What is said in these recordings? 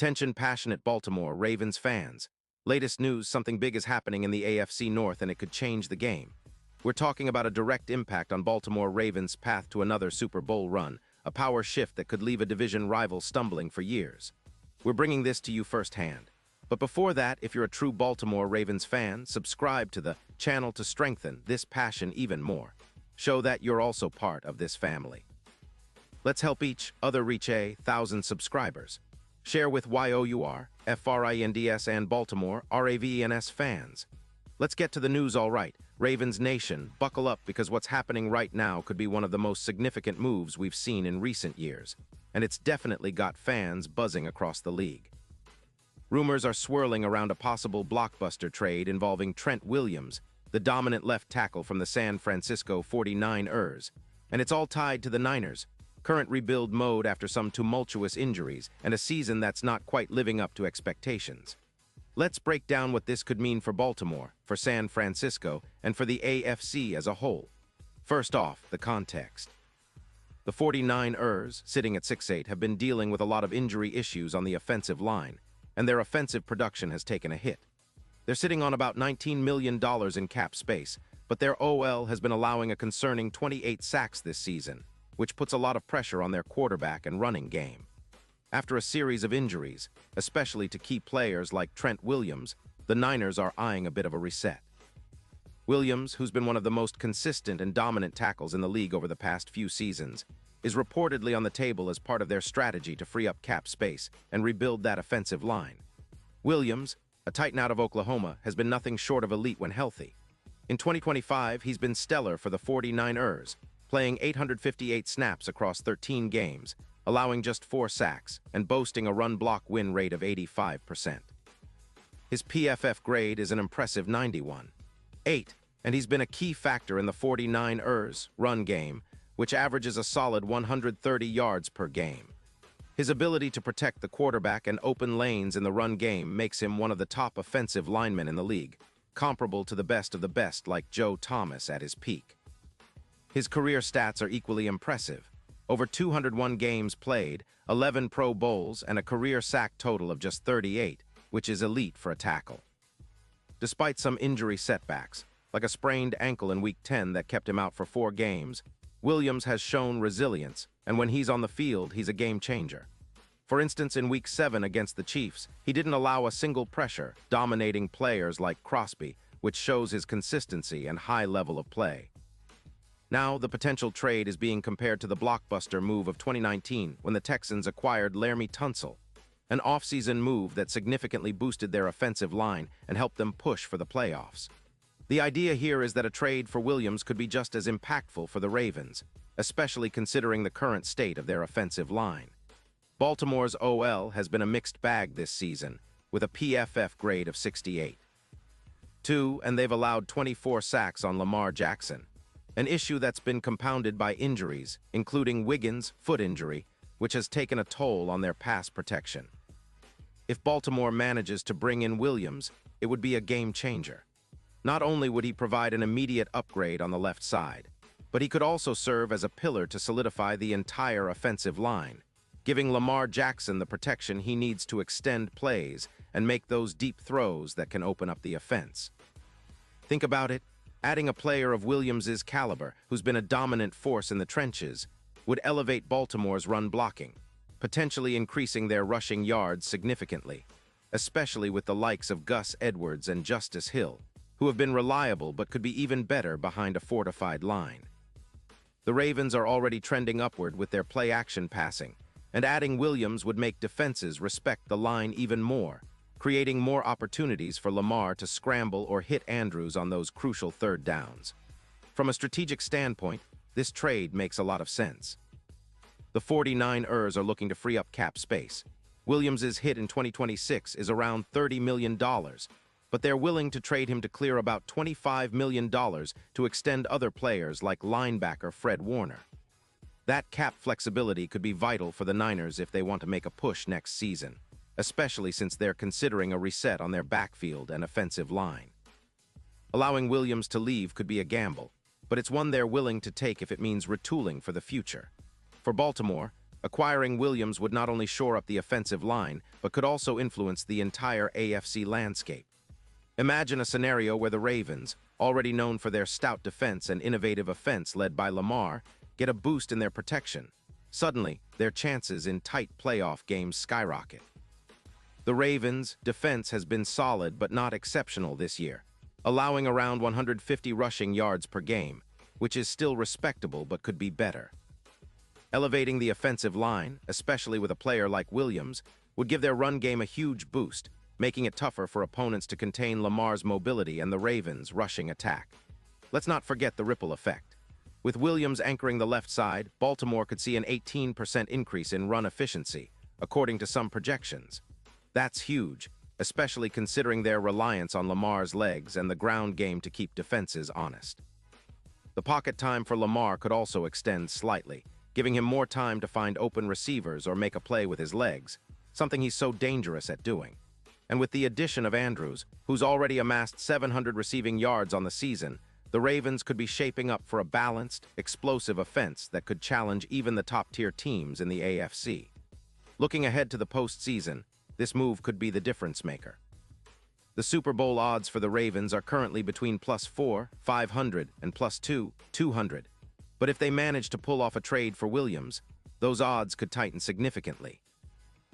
Attention passionate Baltimore Ravens fans. Latest news, something big is happening in the AFC North and it could change the game. We're talking about a direct impact on Baltimore Ravens' path to another Super Bowl run, a power shift that could leave a division rival stumbling for years. We're bringing this to you firsthand. But before that, if you're a true Baltimore Ravens fan, subscribe to the channel to strengthen this passion even more. Show that you're also part of this family. Let's help each other reach 1,000 subscribers. Share with YOUR, FRINDS and Baltimore, RAVENS fans. Let's get to the news all right. Ravens Nation, buckle up because what's happening right now could be one of the most significant moves we've seen in recent years. And it's definitely got fans buzzing across the league. Rumors are swirling around a possible blockbuster trade involving Trent Williams, the dominant left tackle from the San Francisco 49ers. And it's all tied to the Niners' current rebuild mode after some tumultuous injuries and a season that's not quite living up to expectations. Let's break down what this could mean for Baltimore, for San Francisco, and for the AFC as a whole. First off, the context. The 49ers, sitting at 6-8, have been dealing with a lot of injury issues on the offensive line, and their offensive production has taken a hit. They're sitting on about $19 million in cap space, but their OL has been allowing a concerning 28 sacks this season, which puts a lot of pressure on their quarterback and running game. After a series of injuries, especially to key players like Trent Williams, the Niners are eyeing a bit of a reset. Williams, who's been one of the most consistent and dominant tackles in the league over the past few seasons, is reportedly on the table as part of their strategy to free up cap space and rebuild that offensive line. Williams, a Titan out of Oklahoma, has been nothing short of elite when healthy. In 2025, he's been stellar for the 49ers, playing 858 snaps across 13 games, allowing just 4 sacks, and boasting a run-block win rate of 85%. His PFF grade is an impressive 91.8, and he's been a key factor in the 49ers' run game, which averages a solid 130 yards per game. His ability to protect the quarterback and open lanes in the run game makes him one of the top offensive linemen in the league, comparable to the best of the best like Joe Thomas at his peak. His career stats are equally impressive. Over 201 games played, 11 Pro Bowls, and a career sack total of just 38, which is elite for a tackle. Despite some injury setbacks, like a sprained ankle in Week 10 that kept him out for 4 games, Williams has shown resilience, and when he's on the field, he's a game changer. For instance, in Week 7 against the Chiefs, he didn't allow a single pressure, dominating players like Crosby, which shows his consistency and high level of play. Now, the potential trade is being compared to the blockbuster move of 2019 when the Texans acquired Laremy Tunsil, an offseason move that significantly boosted their offensive line and helped them push for the playoffs. The idea here is that a trade for Williams could be just as impactful for the Ravens, especially considering the current state of their offensive line. Baltimore's OL has been a mixed bag this season, with a PFF grade of 68.2, and they've allowed 24 sacks on Lamar Jackson, an issue that's been compounded by injuries, including Wiggins' foot injury, which has taken a toll on their pass protection. If Baltimore manages to bring in Williams, it would be a game changer. Not only would he provide an immediate upgrade on the left side, but he could also serve as a pillar to solidify the entire offensive line, giving Lamar Jackson the protection he needs to extend plays and make those deep throws that can open up the offense. Think about it. Adding a player of Williams' caliber, who's been a dominant force in the trenches, would elevate Baltimore's run blocking, potentially increasing their rushing yards significantly, especially with the likes of Gus Edwards and Justice Hill, who have been reliable but could be even better behind a fortified line. The Ravens are already trending upward with their play-action passing, and adding Williams would make defenses respect the line even more, creating more opportunities for Lamar to scramble or hit Andrews on those crucial third downs. From a strategic standpoint, this trade makes a lot of sense. The 49ers are looking to free up cap space. Williams' hit in 2026 is around $30 million, but they're willing to trade him to clear about $25 million to extend other players like linebacker Fred Warner. That cap flexibility could be vital for the Niners if they want to make a push next season, especially since they're considering a reset on their backfield and offensive line. Allowing Williams to leave could be a gamble, but it's one they're willing to take if it means retooling for the future. For Baltimore, Acquiring Williams would not only shore up the offensive line, but could also influence the entire AFC landscape. Imagine a scenario where the Ravens, already known for their stout defense and innovative offense led by Lamar, get a boost in their protection. Suddenly, their chances in tight playoff games skyrocket. The Ravens' defense has been solid but not exceptional this year, allowing around 150 rushing yards per game, which is still respectable but could be better. Elevating the offensive line, especially with a player like Williams, would give their run game a huge boost, making it tougher for opponents to contain Lamar's mobility and the Ravens' rushing attack. Let's not forget the ripple effect. With Williams anchoring the left side, Baltimore could see an 18% increase in run efficiency, according to some projections. That's huge, especially considering their reliance on Lamar's legs and the ground game to keep defenses honest. The pocket time for Lamar could also extend slightly, giving him more time to find open receivers or make a play with his legs, something he's so dangerous at doing. And with the addition of Andrews, who's already amassed 700 receiving yards on the season, the Ravens could be shaping up for a balanced, explosive offense that could challenge even the top-tier teams in the AFC. Looking ahead to the postseason, this move could be the difference maker. The Super Bowl odds for the Ravens are currently between +4, 500, and +2, 200. But if they manage to pull off a trade for Williams, those odds could tighten significantly.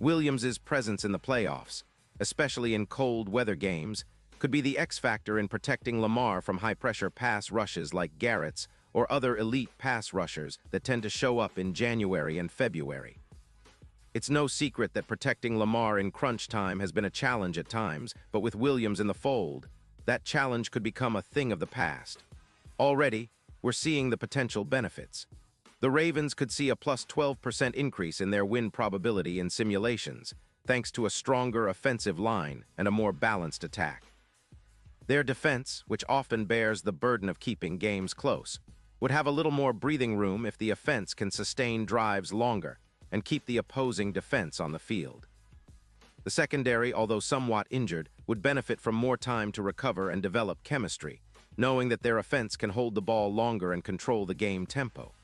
Williams' presence in the playoffs, especially in cold weather games, could be the X factor in protecting Lamar from high-pressure pass rushes like Garrett's or other elite pass rushers that tend to show up in January and February. It's no secret that protecting Lamar in crunch time has been a challenge at times, but with Williams in the fold, that challenge could become a thing of the past. Already, we're seeing the potential benefits. The Ravens could see a +12% increase in their win probability in simulations, thanks to a stronger offensive line and a more balanced attack. Their defense, which often bears the burden of keeping games close, would have a little more breathing room if the offense can sustain drives longer and keep the opposing defense on the field. The secondary, although somewhat injured, would benefit from more time to recover and develop chemistry, knowing that their offense can hold the ball longer and control the game tempo.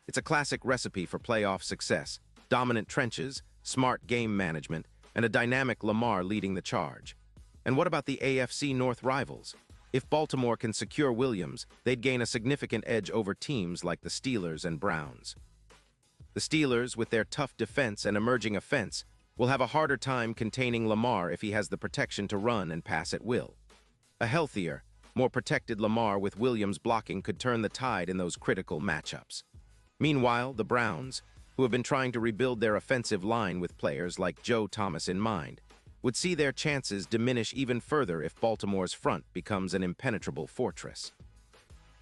It's a classic recipe for playoff success: dominant trenches, smart game management, and a dynamic Lamar leading the charge. And what about the AFC North rivals? If Baltimore can secure Williams, they'd gain a significant edge over teams like the Steelers and Browns. The Steelers, with their tough defense and emerging offense, will have a harder time containing Lamar if he has the protection to run and pass at will. A healthier, more protected Lamar with Williams blocking could turn the tide in those critical matchups. Meanwhile, the Browns, who have been trying to rebuild their offensive line with players like Joe Thomas in mind, would see their chances diminish even further if Baltimore's front becomes an impenetrable fortress.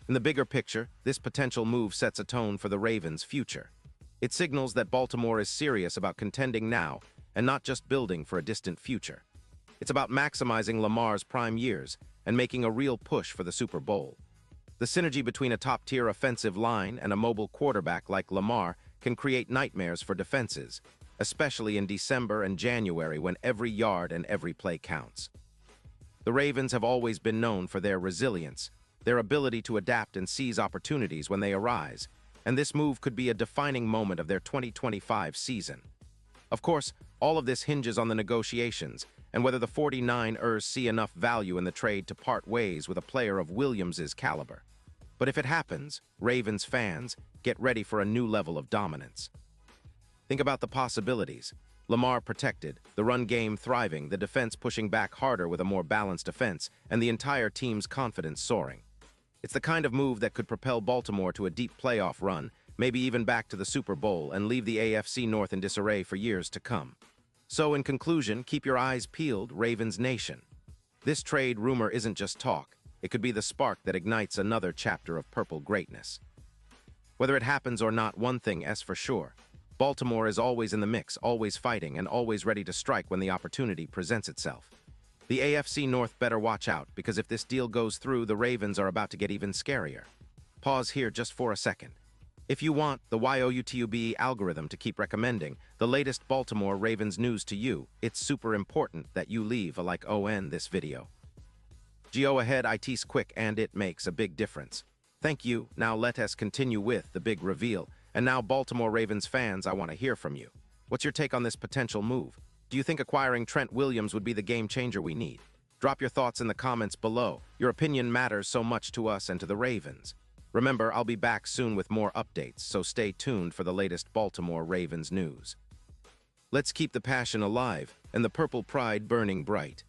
In the bigger picture, this potential move sets a tone for the Ravens' future. It signals that Baltimore is serious about contending now and not just building for a distant future. It's about maximizing Lamar's prime years and making a real push for the Super Bowl. The synergy between a top-tier offensive line and a mobile quarterback like Lamar can create nightmares for defenses, especially in December and January when every yard and every play counts. The Ravens have always been known for their resilience, their ability to adapt and seize opportunities when they arise, and this move could be a defining moment of their 2025 season. Of course, all of this hinges on the negotiations and whether the 49ers see enough value in the trade to part ways with a player of Williams' caliber. But if it happens, Ravens fans, get ready for a new level of dominance. Think about the possibilities. Lamar protected, the run game thriving, the defense pushing back harder with a more balanced offense, and the entire team's confidence soaring. It's the kind of move that could propel Baltimore to a deep playoff run, maybe even back to the Super Bowl, and leave the AFC North in disarray for years to come. So in conclusion, keep your eyes peeled, Ravens Nation. This trade rumor isn't just talk. It could be the spark that ignites another chapter of purple greatness. Whether it happens or not, one thing is for sure. Baltimore is always in the mix, always fighting, and always ready to strike when the opportunity presents itself. The AFC North better watch out, because if this deal goes through, the Ravens are about to get even scarier. Pause here just for a second. If you want the YouTube algorithm to keep recommending the latest Baltimore Ravens news to you, it's super important that you leave a like on this video. Go ahead, it's quick and it makes a big difference. Thank you. Now let us continue with the big reveal. And now, Baltimore Ravens fans, I want to hear from you. What's your take on this potential move? Do you think acquiring Trent Williams would be the game changer we need? Drop your thoughts in the comments below. Your opinion matters so much to us and to the Ravens. Remember, I'll be back soon with more updates, so stay tuned for the latest Baltimore Ravens news. Let's keep the passion alive and the purple pride burning bright.